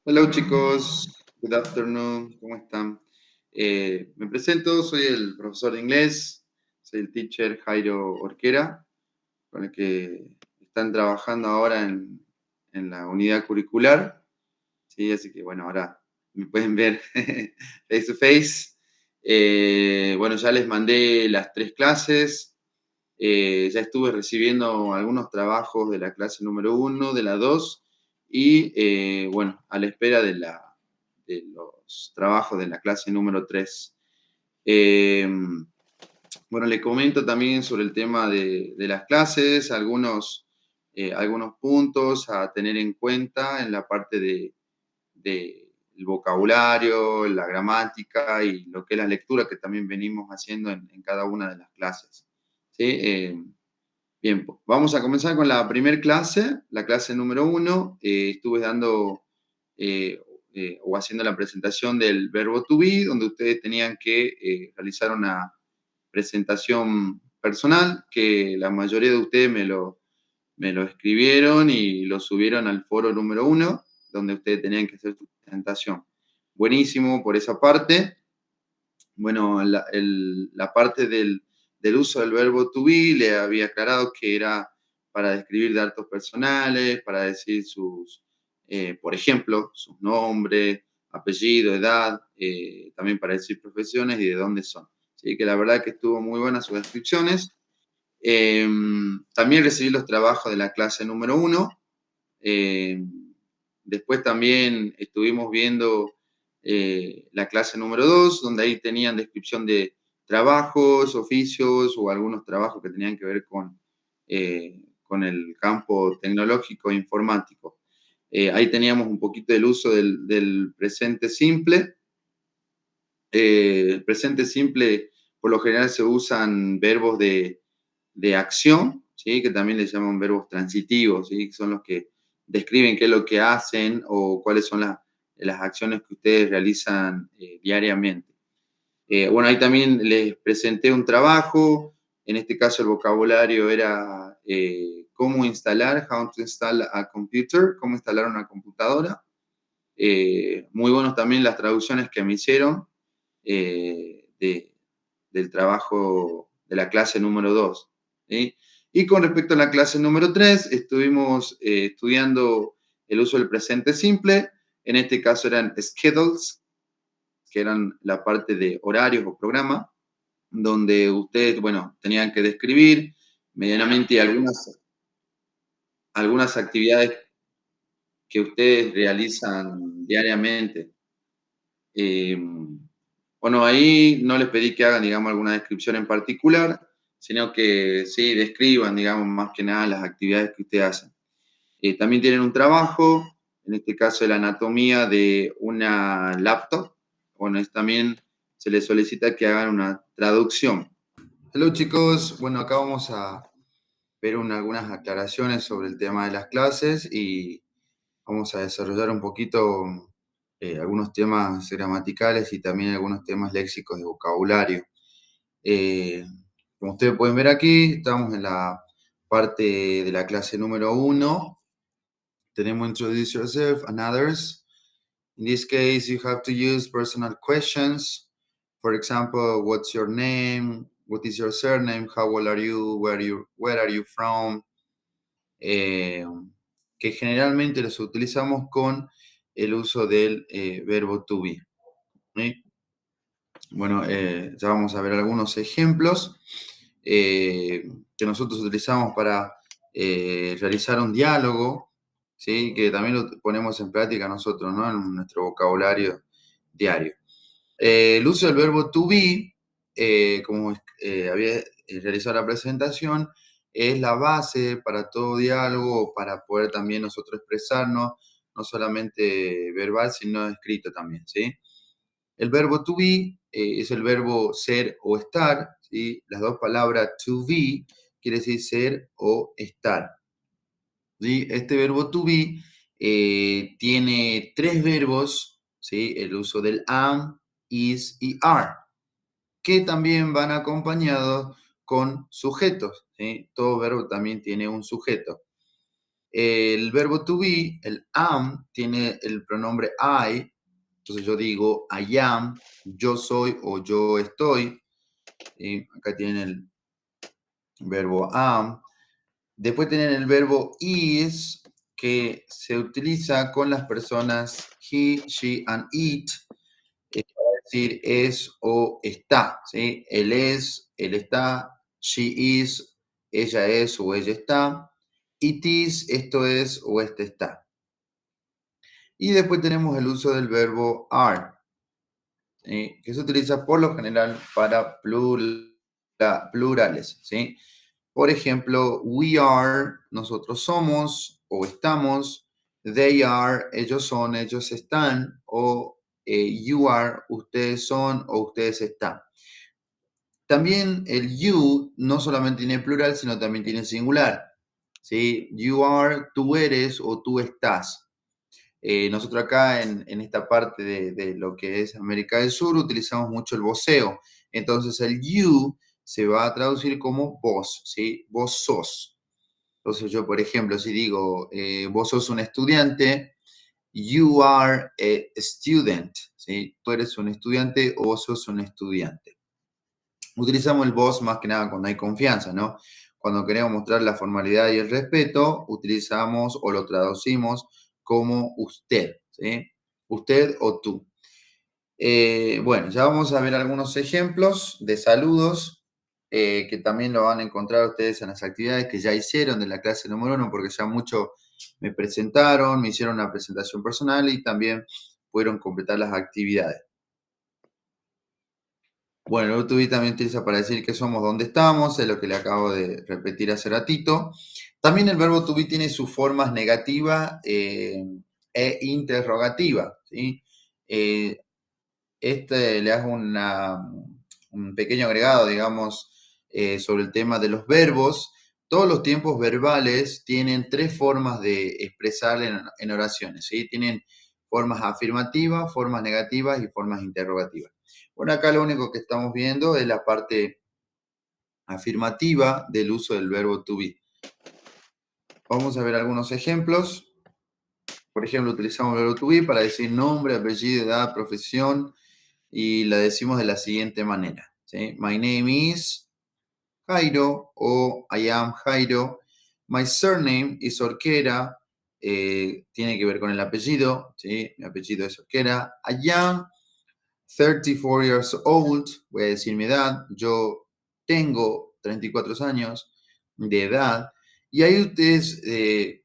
Hello chicos, good afternoon, ¿cómo están? Me presento, soy el profesor de inglés, soy el teacher Jairo Orquera, con el que están trabajando ahora en la unidad curricular, ¿sí? Así que bueno, ahora me pueden ver face to face. Bueno, ya les mandé las 3 clases, ya estuve recibiendo algunos trabajos de la clase número 1, de la 2 y bueno, a la espera de los trabajos de la clase número 3. Bueno, le comento también sobre el tema de las clases, algunos puntos a tener en cuenta en la parte de el vocabulario, la gramática y lo que es la lectura que también venimos haciendo en cada una de las clases. ¿Sí? Bien, vamos a comenzar con la primera clase, la clase número 1. Estuve dando eh, o haciendo la presentación del verbo to be, donde ustedes tenían que realizar una presentación personal, que la mayoría de ustedes me lo escribieron y lo subieron al foro número 1, donde ustedes tenían que hacer su presentación. Buenísimo por esa parte. Bueno, la parte del uso del verbo to be le había aclarado que era para describir datos personales, para decir por ejemplo, sus nombres, apellido, edad, también para decir profesiones y de dónde son. Así que la verdad que estuvo muy buena sus descripciones. También recibí los trabajos de la clase número 1. Después también estuvimos viendo la clase número 2, donde ahí tenían descripción de trabajos, oficios o algunos trabajos que tenían que ver con el campo tecnológico e informático. Ahí teníamos un poquito del uso del presente simple. El presente simple, por lo general, se usan verbos de acción, ¿sí? Que también les llaman verbos transitivos, ¿sí? Que son los que describen qué es lo que hacen o cuáles son las acciones que ustedes realizan diariamente. Bueno, ahí también les presenté un trabajo, en este caso el vocabulario era cómo instalar, how to install a computer, cómo instalar una computadora. Muy buenos también las traducciones que me hicieron del trabajo de la clase número 2. ¿Sí? Y con respecto a la clase número 3, estuvimos estudiando el uso del presente simple. En este caso eran schedules, que eran la parte de horarios o programa, donde ustedes, bueno, tenían que describir medianamente algunas actividades que ustedes realizan diariamente. Bueno, ahí no les pedí que hagan, digamos, alguna descripción en particular, sino que sí describan, digamos, más que nada las actividades que ustedes hacen. También tienen un trabajo, en este caso la anatomía de una laptop. Bueno, también se les solicita que hagan una traducción. Hello chicos, bueno, acá vamos a ver algunas aclaraciones sobre el tema de las clases y vamos a desarrollar un poquito algunos temas gramaticales y también algunos temas léxicos de vocabulario. Como ustedes pueden ver aquí, estamos en la parte de la clase número 1. Tenemos Introduce Yourself and Others. In this case, you have to use personal questions. For example, what's your name? What is your surname? How old are you? Where are you from? Que generalmente los utilizamos con el uso del verbo to be. ¿Sí? Bueno, ya vamos a ver algunos ejemplos que nosotros utilizamos para realizar un diálogo, ¿sí? Que también lo ponemos en práctica nosotros, ¿no? En nuestro vocabulario diario. El uso del verbo to be, como había realizado la presentación, es la base para todo diálogo, para poder también nosotros expresarnos, no solamente verbal, sino escrito también, ¿sí? El verbo to be es el verbo ser o estar, ¿sí? Las dos palabras to be quiere decir ser o estar, ¿sí? Este verbo to be tiene 3 verbos, ¿sí? El uso del am, is y are, que también van acompañados con sujetos, ¿sí? Todo verbo también tiene un sujeto. El verbo to be, el am, tiene el pronombre I. Entonces yo digo I am, yo soy o yo estoy. ¿Sí? Acá tienen el verbo am. Después tienen el verbo is, que se utiliza con las personas he, she, and it. Es decir, es o está. ¿Sí? Él es, él está. She is, ella es o ella está. It is, esto es o este está. Y después tenemos el uso del verbo are, ¿sí? Que se utiliza por lo general para plurales. ¿Sí? Por ejemplo, we are, nosotros somos o estamos. They are, ellos son, ellos están. O you are, ustedes son o ustedes están. También el you no solamente tiene plural, sino también tiene singular. ¿Sí? You are, tú eres o tú estás. Nosotros acá en esta parte de lo que es América del Sur utilizamos mucho el voceo. Entonces el you se va a traducir como vos, ¿sí? Vos sos. Entonces yo, por ejemplo, si digo, vos sos un estudiante, you are a student, ¿sí? Tú eres un estudiante o vos sos un estudiante. Utilizamos el vos más que nada cuando hay confianza, ¿no? Cuando queremos mostrar la formalidad y el respeto, utilizamos o lo traducimos como usted, ¿sí? Usted o tú. Bueno, ya vamos a ver algunos ejemplos de saludos que también lo van a encontrar ustedes en las actividades que ya hicieron de la clase número 1, porque ya mucho me presentaron, me hicieron una presentación personal y también pudieron completar las actividades. Bueno, el verbo to be también utiliza para decir que somos donde estamos, es lo que le acabo de repetir hace ratito. También el verbo to be tiene sus formas negativa e interrogativa, ¿sí? Le hago un pequeño agregado, digamos, sobre el tema de los verbos. Todos los tiempos verbales tienen tres formas de expresar en oraciones, ¿sí? Tienen formas afirmativas, formas negativas y formas interrogativas. Bueno, acá lo único que estamos viendo es la parte afirmativa del uso del verbo to be. Vamos a ver algunos ejemplos. Por ejemplo, utilizamos el verbo to be para decir nombre, apellido, edad, profesión, y la decimos de la siguiente manera, ¿sí? My name is Jairo o I am Jairo. My surname is Orquera. Tiene que ver con el apellido, ¿sí? Mi apellido es Orquera. I am 34 years old. Voy a decir mi edad. Yo tengo 34 años de edad. Y ahí ustedes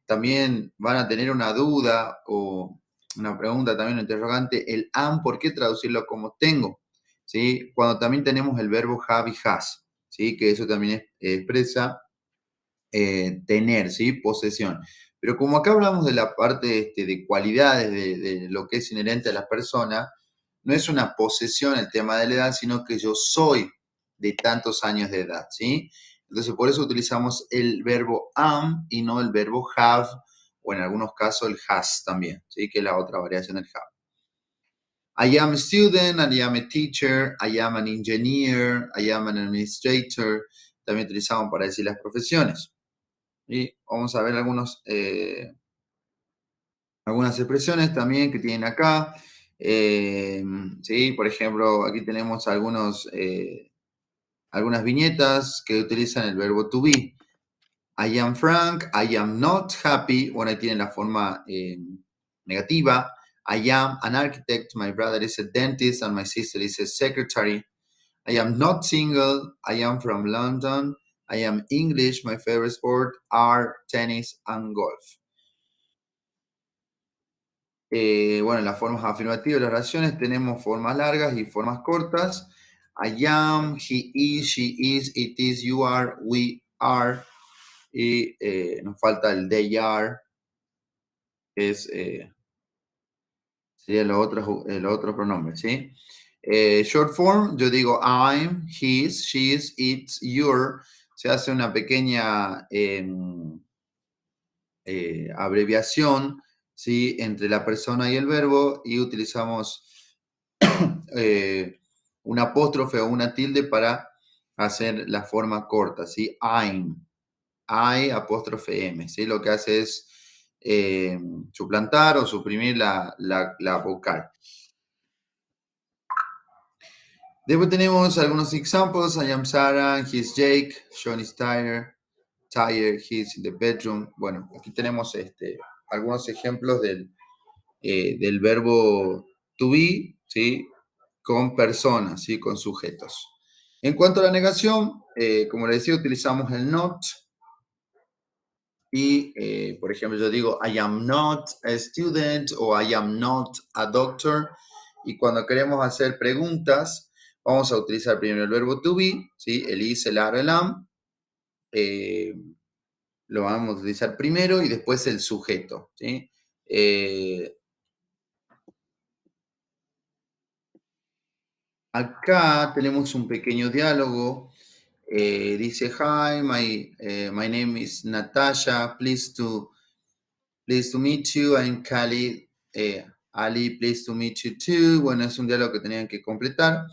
también van a tener una duda o una pregunta, también un interrogante. El am, ¿por qué traducirlo como tengo? ¿Sí? Cuando también tenemos el verbo have y has, ¿sí? Que eso también expresa tener, ¿sí? Posesión. Pero como acá hablamos de la parte de cualidades, de lo que es inherente a la persona, no es una posesión el tema de la edad, sino que yo soy de tantos años de edad, ¿sí? Entonces, por eso utilizamos el verbo am y no el verbo have, o en algunos casos el has también, ¿sí? Que es la otra variación del have. I am a student, I am a teacher, I am an engineer, I am an administrator. También utilizamos para decir las profesiones. Y vamos a ver algunas expresiones también que tienen acá. ¿Sí? Por ejemplo, aquí tenemos algunas viñetas que utilizan el verbo to be. I am Frank, I am not happy. Bueno, ahí tienen la forma negativa. I am an architect, my brother is a dentist, and my sister is a secretary. I am not single, I am from London. I am English, my favorite sport are tennis and golf. Bueno, en las formas afirmativas de las oraciones tenemos formas largas y formas cortas. I am, he is, she is, it is, you are, we are. Y nos falta el they are, que sería los otros pronombres, ¿sí? Short form, yo digo I'm, his, she's, it's, your. Se hace una pequeña abreviación, ¿sí? Entre la persona y el verbo y utilizamos un apóstrofe o una tilde para hacer la forma corta, ¿sí? I'm, I apóstrofe M, ¿sí? Lo que hace es suplantar o suprimir la vocal. Después tenemos algunos ejemplos. I am Sarah, he's Jake, John is tired, he's in the bedroom. Bueno, aquí tenemos algunos ejemplos del verbo to be, ¿sí? Con personas, ¿sí? Con sujetos. En cuanto a la negación, como les decía, utilizamos el not. Y, por ejemplo, yo digo, I am not a student o I am not a doctor. Y cuando queremos hacer preguntas, vamos a utilizar primero el verbo to be, ¿sí? El is, el are, el am. Lo vamos a utilizar primero y después el sujeto, ¿sí? Acá tenemos un pequeño diálogo. Dice, hi, my name is Natasha. Pleased to meet you. I'm Khalid. Ali, pleased to meet you too. Bueno, es un diálogo que tenían que completar.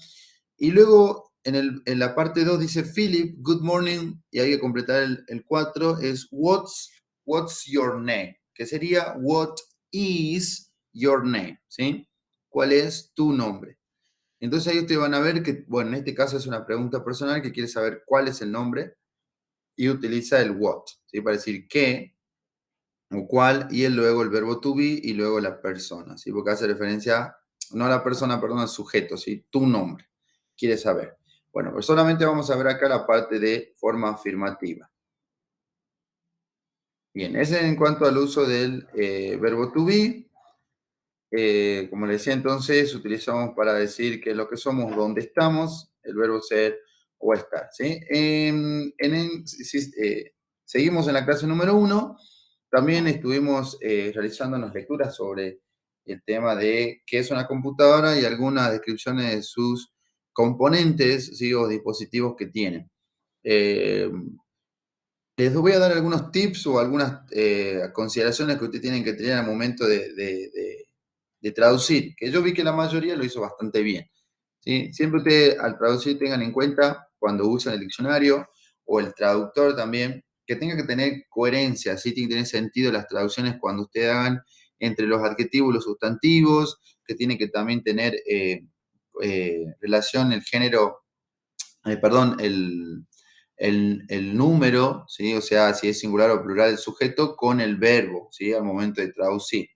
Y luego en la parte 2 dice, Philip, good morning. Y hay que completar el 4. Es, what's your name? Que sería, what is your name? ¿Sí? ¿Cuál es tu nombre? Entonces ahí ustedes van a ver que, bueno, en este caso es una pregunta personal que quiere saber cuál es el nombre y utiliza el what, ¿sí? Para decir qué o cuál y luego el verbo to be y luego la persona, ¿sí? Porque hace referencia, no a la persona, perdón, al sujeto, ¿sí? Tu nombre, quiere saber. Bueno, pues solamente vamos a ver acá la parte de forma afirmativa. Bien, ese en cuanto al uso del verbo to be. Como les decía entonces, utilizamos para decir que lo que somos, dónde estamos, el verbo ser o estar. ¿Sí? Seguimos en la clase número 1. También estuvimos realizando unas lecturas sobre el tema de qué es una computadora y algunas descripciones de sus componentes, ¿sí? O dispositivos que tienen. Les voy a dar algunos tips o algunas consideraciones que ustedes tienen que tener al momento de traducir, que yo vi que la mayoría lo hizo bastante bien. ¿Sí? Siempre ustedes al traducir tengan en cuenta cuando usan el diccionario o el traductor también, que tenga que tener coherencia, ¿sí? Tiene que tener sentido las traducciones cuando ustedes hagan entre los adjetivos y los sustantivos, que tiene que también tener relación el género, perdón, el número, ¿sí? O sea, si es singular o plural el sujeto, con el verbo, ¿sí? Al momento de traducir.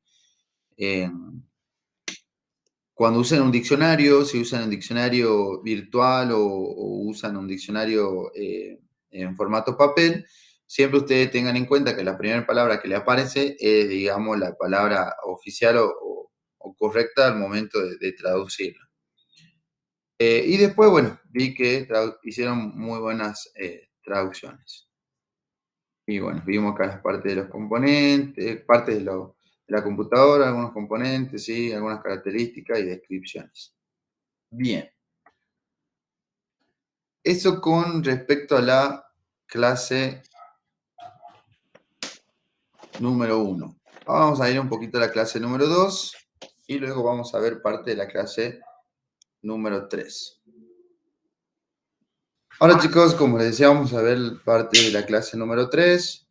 Cuando usan un diccionario, si usan un diccionario virtual o usan un diccionario en formato papel, siempre ustedes tengan en cuenta que la primera palabra que le aparece es, digamos, la palabra oficial o correcta al momento de traducirla. Y después, bueno, vi que hicieron muy buenas traducciones. Y bueno, vimos acá las partes de los componentes, partes de la computadora, algunos componentes, ¿sí? Algunas características y descripciones. Bien. Eso con respecto a la clase número 1. Vamos a ir un poquito a la clase número 2 y luego vamos a ver parte de la clase número 3. Ahora chicos, como les decía, vamos a ver parte de la clase número 3.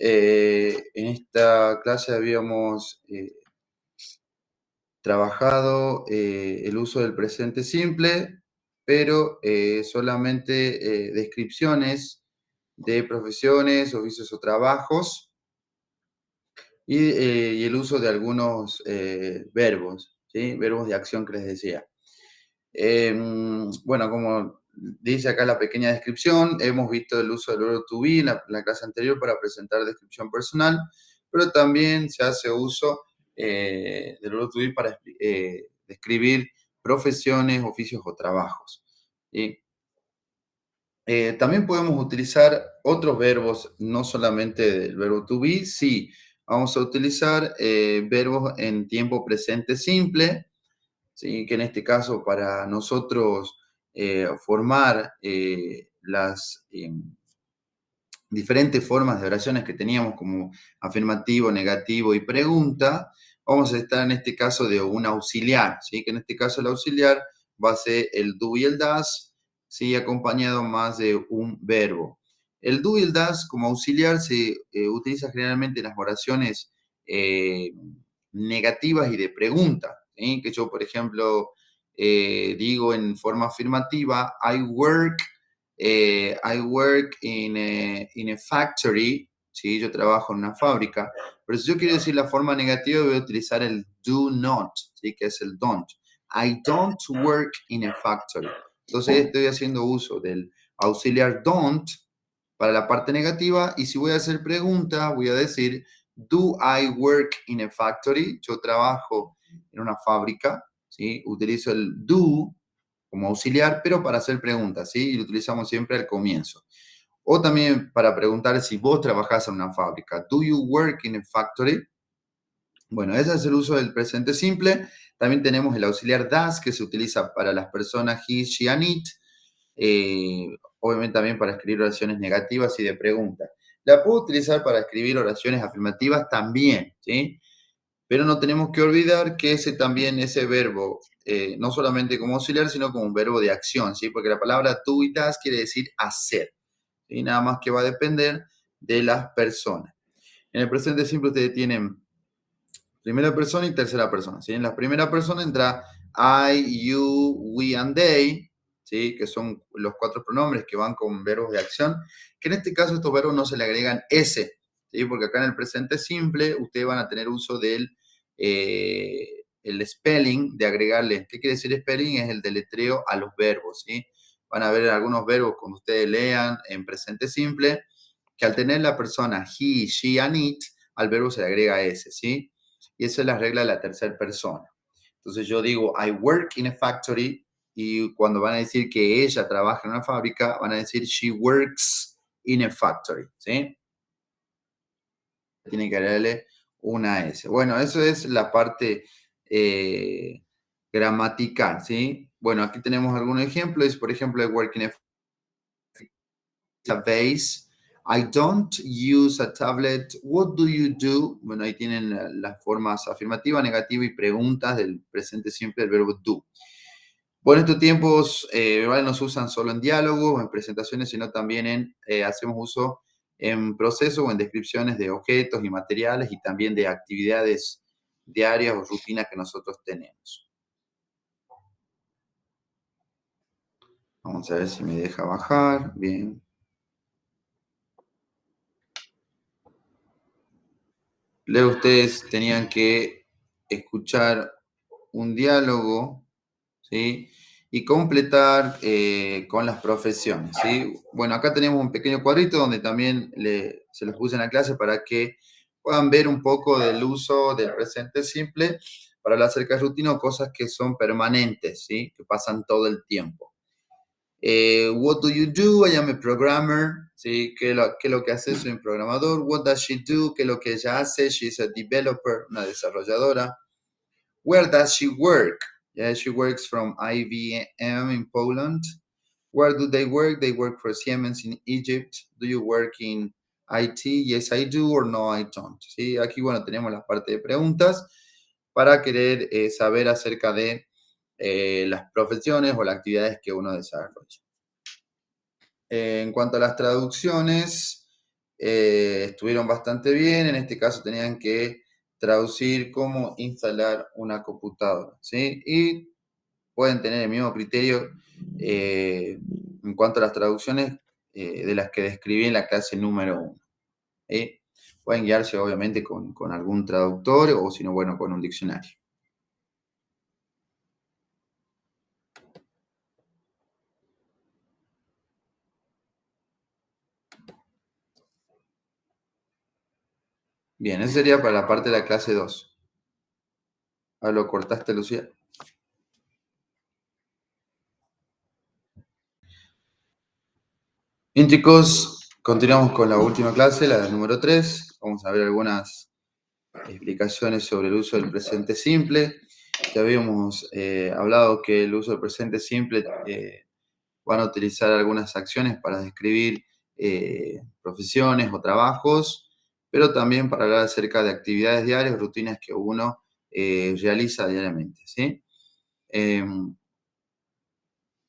En esta clase habíamos trabajado el uso del presente simple, pero solamente descripciones de profesiones, oficios o trabajos y el uso de algunos verbos, ¿sí? Verbos de acción que les decía. Bueno, como dice acá la pequeña descripción, hemos visto el uso del verbo to be en la clase anterior para presentar descripción personal, pero también se hace uso del verbo to be para describir profesiones, oficios o trabajos. ¿Sí? También podemos utilizar otros verbos, no solamente del verbo to be, sí, vamos a utilizar verbos en tiempo presente simple, ¿sí? Que en este caso para nosotros formar las diferentes formas de oraciones que teníamos como afirmativo, negativo y pregunta, vamos a estar en este caso de un auxiliar, ¿sí? Que en este caso el auxiliar va a ser el do y el das, ¿sí? Acompañado más de un verbo. El do y el das como auxiliar se utiliza generalmente en las oraciones negativas y de pregunta, ¿sí? Que yo, por ejemplo, digo en forma afirmativa, I work in a factory, ¿sí? Yo trabajo en una fábrica, pero si yo quiero decir la forma negativa, voy a utilizar el do not, ¿sí? Que es el don't. I don't work in a factory. Entonces estoy haciendo uso del auxiliar don't para la parte negativa y si voy a hacer pregunta, voy a decir, do I work in a factory? Yo trabajo en una fábrica, ¿sí? Utilizo el do como auxiliar, pero para hacer preguntas, ¿sí? Y lo utilizamos siempre al comienzo. O también para preguntar si vos trabajás en una fábrica. Do you work in a factory? Bueno, ese es el uso del presente simple. También tenemos el auxiliar das, que se utiliza para las personas he, she, and it. Obviamente también para escribir oraciones negativas y de preguntas. La puedo utilizar para escribir oraciones afirmativas también, ¿sí? Pero no tenemos que olvidar que ese verbo, no solamente como auxiliar, sino como un verbo de acción, ¿sí? Porque la palabra do y das quiere decir hacer, ¿sí? Nada más que va a depender de las personas. En el presente simple ustedes tienen primera persona y tercera persona, ¿sí? En la primera persona entra I, you, we and they, ¿sí? Que son los cuatro pronombres que van con verbos de acción, que en este caso estos verbos no se le agregan S, ¿sí? Porque acá en el presente simple ustedes van a tener uso del el spelling, de agregarle. ¿Qué quiere decir spelling? Es el deletreo a los verbos, ¿sí? Van a ver algunos verbos cuando ustedes lean en presente simple, que al tener la persona he, she and it, al verbo se le agrega S, ¿sí? Y esa es la regla de la tercera persona. Entonces yo digo, I work in a factory, y cuando van a decir que ella trabaja en una fábrica, van a decir, she works in a factory, ¿sí? Tiene que agregarle una S. Bueno, eso es la parte eh, gramatical, ¿sí? Bueno, aquí tenemos algunos ejemplos. Por ejemplo, I work in a vase. I don't use a tablet. What do you do? Bueno, ahí tienen las formas afirmativa, negativa y preguntas del presente simple del verbo do. Bueno, estos tiempos verbales no se usan solo en diálogos o en presentaciones, sino también hacemos uso en procesos o en descripciones de objetos y materiales y también de actividades diarias o rutinas que nosotros tenemos. Vamos a ver si me deja bajar. Bien. Luego ustedes tenían que escuchar un diálogo, ¿sí? Y completar con las profesiones, ¿sí? Bueno, acá tenemos un pequeño cuadrito donde también se los puse en la clase para que puedan ver un poco del uso del presente simple para hablar acerca de rutina o cosas que son permanentes, ¿sí? Que pasan todo el tiempo. What do you do? I am a programmer. ¿Sí? ¿Qué es lo que hace? Soy un programador. What does she do? ¿Qué es lo que ella hace? She's a developer, una desarrolladora. Where does she work? Yeah, she works from IBM in Poland. Where do they work? They work for Siemens in Egypt. Do you work in IT? Yes, I do, or no, I don't. ¿Sí? Aquí, bueno, tenemos la parte de preguntas para querer saber acerca de las profesiones o las actividades que uno desarrolla. En cuanto a las traducciones, estuvieron bastante bien. En este caso tenían que traducir cómo instalar una computadora, ¿sí? Y pueden tener el mismo criterio en cuanto a las traducciones de las que describí en la clase número 1. Pueden guiarse obviamente con algún traductor o si no, bueno, con un diccionario. Bien, eso sería para la parte de la clase 2. Ah, ¿lo cortaste, Lucía? Bien, chicos, continuamos con la última clase, la número 3. Vamos a ver algunas explicaciones sobre el uso del presente simple. Ya habíamos hablado que el uso del presente simple van a utilizar algunas acciones para describir profesiones o trabajos, pero también para hablar acerca de actividades diarias, rutinas que uno realiza diariamente, ¿sí?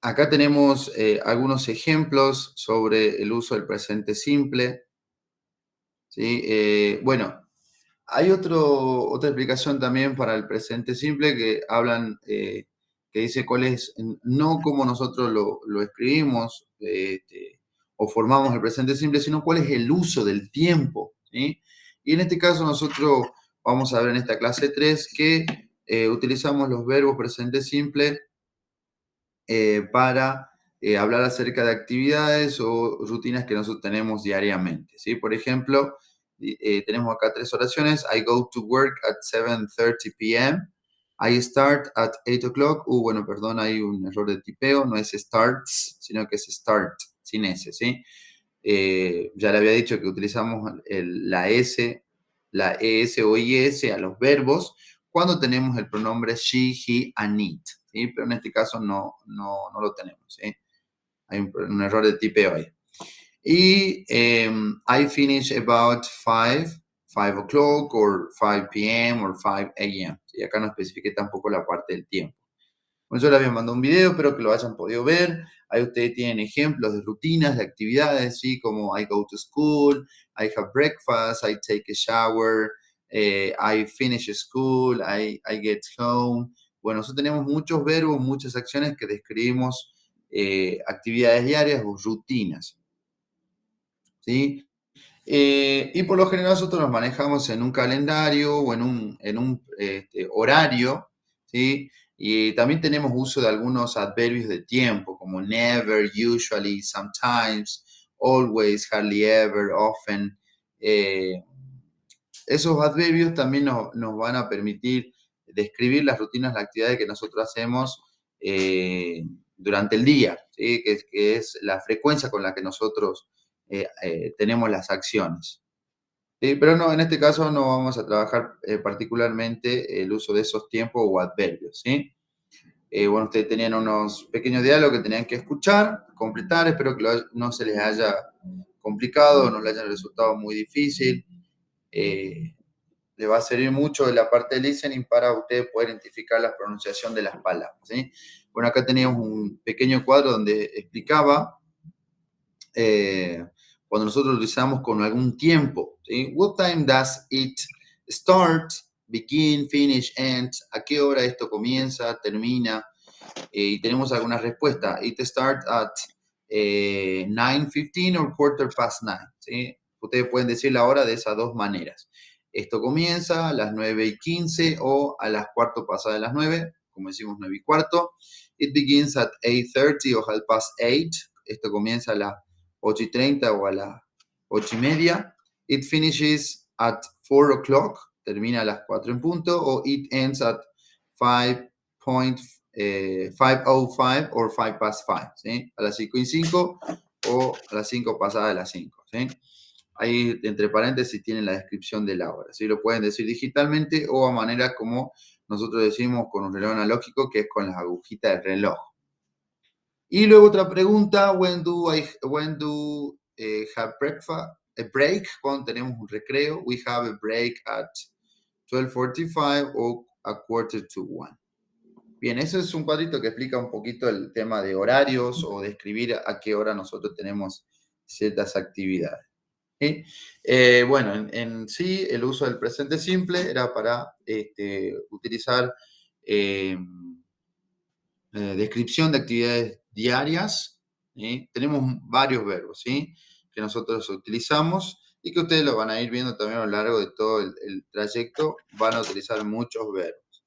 Acá tenemos algunos ejemplos sobre el uso del presente simple, ¿sí? Bueno, Hay otra explicación también para el presente simple que hablan, que dice cuál es, no cómo nosotros lo escribimos o formamos el presente simple, sino cuál es el uso del tiempo, ¿sí? Y en este caso nosotros vamos a ver en esta clase 3 que utilizamos los verbos presente simple para hablar acerca de actividades o rutinas que nosotros tenemos diariamente, ¿sí? Por ejemplo, tenemos acá 3 oraciones. I go to work at 7:30 p.m. I start at 8 o'clock. Bueno, perdón, hay un error de tipeo. No es starts, sino que es start, sin S, ¿sí? Ya le había dicho que utilizamos la S, la ES o IS a los verbos cuando tenemos el pronombre she, he, and it, ¿sí? Pero en este caso no lo tenemos, ¿sí? Hay un error de tipeo ahí. Y I finish about 5 o'clock, or 5 p.m., or 5 a.m. Y acá no especifiqué tampoco la parte del tiempo. Bueno, yo les había mandado un video, espero que lo hayan podido ver. Ahí ustedes tienen ejemplos de rutinas, de actividades, ¿sí? Como I go to school, I have breakfast, I take a shower, I finish school, I get home. Bueno, nosotros tenemos muchos verbos, muchas acciones que describimos actividades diarias o rutinas, ¿sí? Y por lo general nosotros nos manejamos en un calendario o en un horario, ¿sí? Y también tenemos uso de algunos adverbios de tiempo, como never, usually, sometimes, always, hardly ever, often. Esos adverbios también nos van a permitir describir las rutinas, las actividades que nosotros hacemos durante el día, ¿sí? Que es la frecuencia con la que nosotros tenemos las acciones. Sí, pero no, en este caso no vamos a trabajar particularmente el uso de esos tiempos o adverbios, ¿sí? Bueno, ustedes tenían unos pequeños diálogos que tenían que escuchar, completar, espero que no se les haya complicado, no les haya resultado muy difícil. Le va a servir mucho la parte de listening para ustedes poder identificar la pronunciación de las palabras, ¿sí? Bueno, acá teníamos un pequeño cuadro donde explicaba cuando nosotros lo utilizamos con algún tiempo, ¿sí? What time does it start? Begin, finish, end. ¿A qué hora esto comienza, termina? Y tenemos algunas respuestas. It starts at 9:15 or 9:15, ¿sí? Ustedes pueden decir la hora de esas dos maneras. Esto comienza a las 9:15 o a las cuarto pasadas de las 9, como decimos 9:15. It begins at 8:30 o 8:30. Esto comienza a las 8:30 o a las 8:30. It finishes at 4 o'clock, termina a las 4 en punto, o it ends at 5:05 or 5:05, ¿sí? A las 5:05 o a las 5 pasadas de las 5, ¿sí? Ahí entre paréntesis tienen la descripción de la hora, ¿sí? Lo pueden decir digitalmente o a manera como nosotros decimos con un reloj analógico, que es con las agujitas del reloj. Y luego otra pregunta, when do have breakfast, a break? Cuando tenemos un recreo, we have a break at 12:45 o a 1:45. Bien, eso es un cuadrito que explica un poquito el tema de horarios o describir a qué hora nosotros tenemos ciertas actividades, ¿sí? Bueno, en sí, el uso del presente simple era para utilizar eh, descripción de actividades diarias, ¿sí? Tenemos varios verbos, ¿sí? Que nosotros utilizamos y que ustedes lo van a ir viendo también a lo largo de todo el trayecto. Van a utilizar muchos verbos.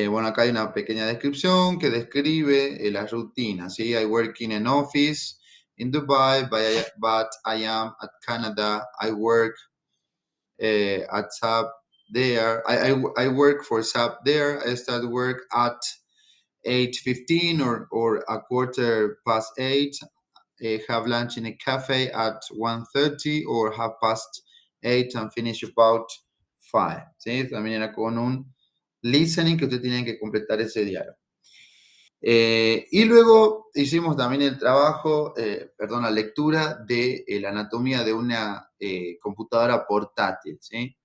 Bueno, acá hay una pequeña descripción que describe la rutina, ¿sí? I work in an office in Dubai, but I am at Canada. I work at SAP there. I work for SAP there. I start work at 8:15 or a 8:15. Have lunch in a cafe at 1:30 or 8:30 and finish about 5. ¿Sí? También era con un listening que usted tiene que completar ese diálogo. Y luego hicimos también el trabajo, la lectura de la anatomía de una computadora portátil, ¿sí?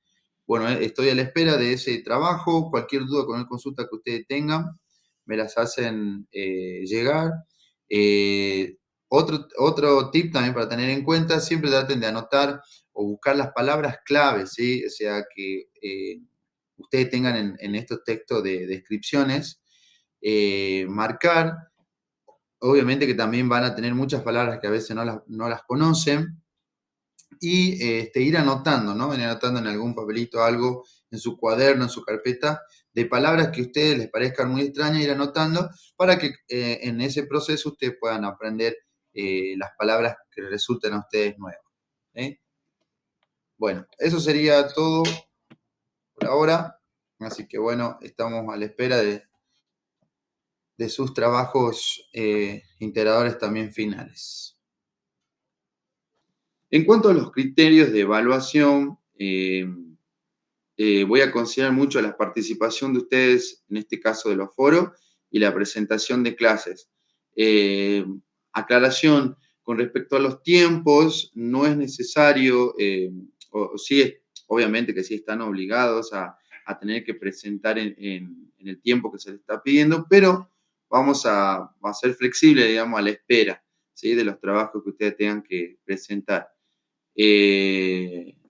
Bueno, estoy a la espera de ese trabajo. Cualquier duda con el consulta que ustedes tengan, me las hacen llegar. Otro tip también para tener en cuenta, siempre traten de anotar o buscar las palabras claves, ¿sí? O sea, que ustedes tengan en estos textos de descripciones, marcar, obviamente que también van a tener muchas palabras que a veces no las conocen, y ir anotando, ¿no? Ir anotando en algún papelito algo, en su cuaderno, en su carpeta, de palabras que a ustedes les parezcan muy extrañas, ir anotando para que en ese proceso ustedes puedan aprender las palabras que resulten a ustedes nuevas. ¿Sí? Bueno, eso sería todo por ahora. Así que bueno, estamos a la espera de sus trabajos integradores también finales. En cuanto a los criterios de evaluación, voy a considerar mucho la participación de ustedes, en este caso de los foros, y la presentación de clases. Aclaración, con respecto a los tiempos, no es necesario, o sí, obviamente que sí están obligados a tener que presentar en el tiempo que se les está pidiendo, pero vamos a ser flexibles, digamos, a la espera, ¿sí? De los trabajos que ustedes tengan que presentar.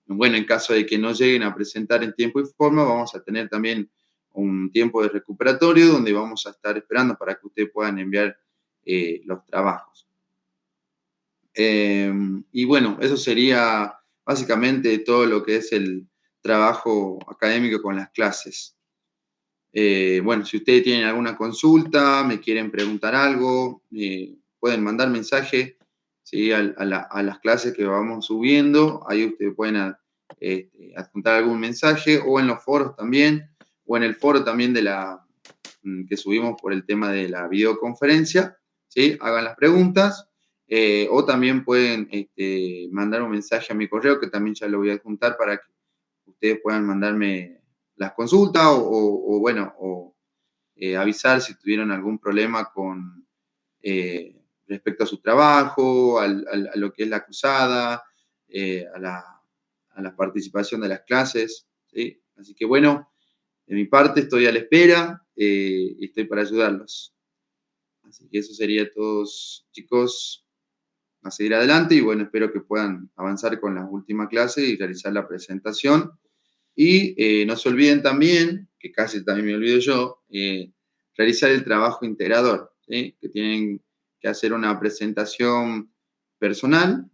Bueno, en caso de que no lleguen a presentar en tiempo y forma, vamos a tener también un tiempo de recuperatorio donde vamos a estar esperando para que ustedes puedan enviar los trabajos. Y bueno, eso sería básicamente todo lo que es el trabajo académico con las clases. Bueno, si ustedes tienen alguna consulta, me quieren preguntar algo, pueden mandar mensaje, ¿sí? a las clases que vamos subiendo. Ahí ustedes pueden adjuntar algún mensaje, o en los foros también, o en el foro también que subimos por el tema de la videoconferencia, ¿sí? Hagan las preguntas, o también pueden mandar un mensaje a mi correo, que también ya lo voy a adjuntar para que ustedes puedan mandarme las consultas bueno, avisar si tuvieron algún problema con respecto a su trabajo, a lo que es la cruzada, a la participación de las clases, ¿sí? Así que bueno, de mi parte estoy a la espera y estoy para ayudarlos. Así que eso sería todo, chicos, a seguir adelante, y bueno, espero que puedan avanzar con la última clase y realizar la presentación. Y no se olviden también, que casi también me olvido yo, realizar el trabajo integrador, ¿sí? Que tienen que hacer una presentación personal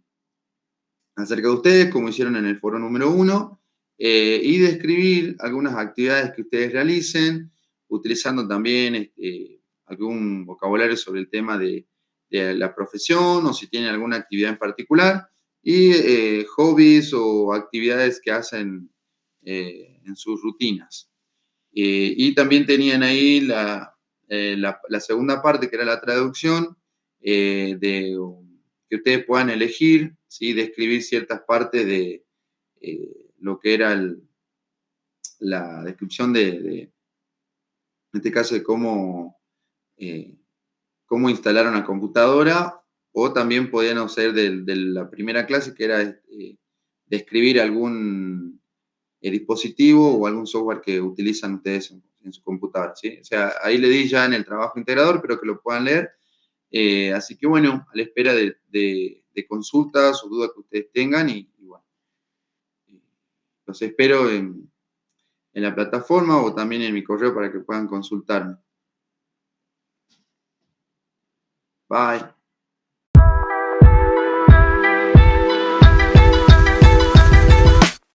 acerca de ustedes, como hicieron en el foro número 1, y describir algunas actividades que ustedes realicen, utilizando también algún vocabulario sobre el tema de la profesión, o si tienen alguna actividad en particular, y hobbies o actividades que hacen en sus rutinas. Y también tenían ahí la segunda parte, que era la traducción, que ustedes puedan elegir, ¿sí? Describir ciertas partes de lo que era la descripción en este caso, de cómo instalar una computadora, o también podían hacer de la primera clase, que era describir algún dispositivo o algún software que utilizan ustedes en su computadora, ¿sí? O sea, ahí le di ya en el trabajo integrador, pero que lo puedan leer. Así que bueno, a la espera de consultas o dudas que ustedes tengan, y bueno, los espero en la plataforma, o también en mi correo, para que puedan consultarme. Bye.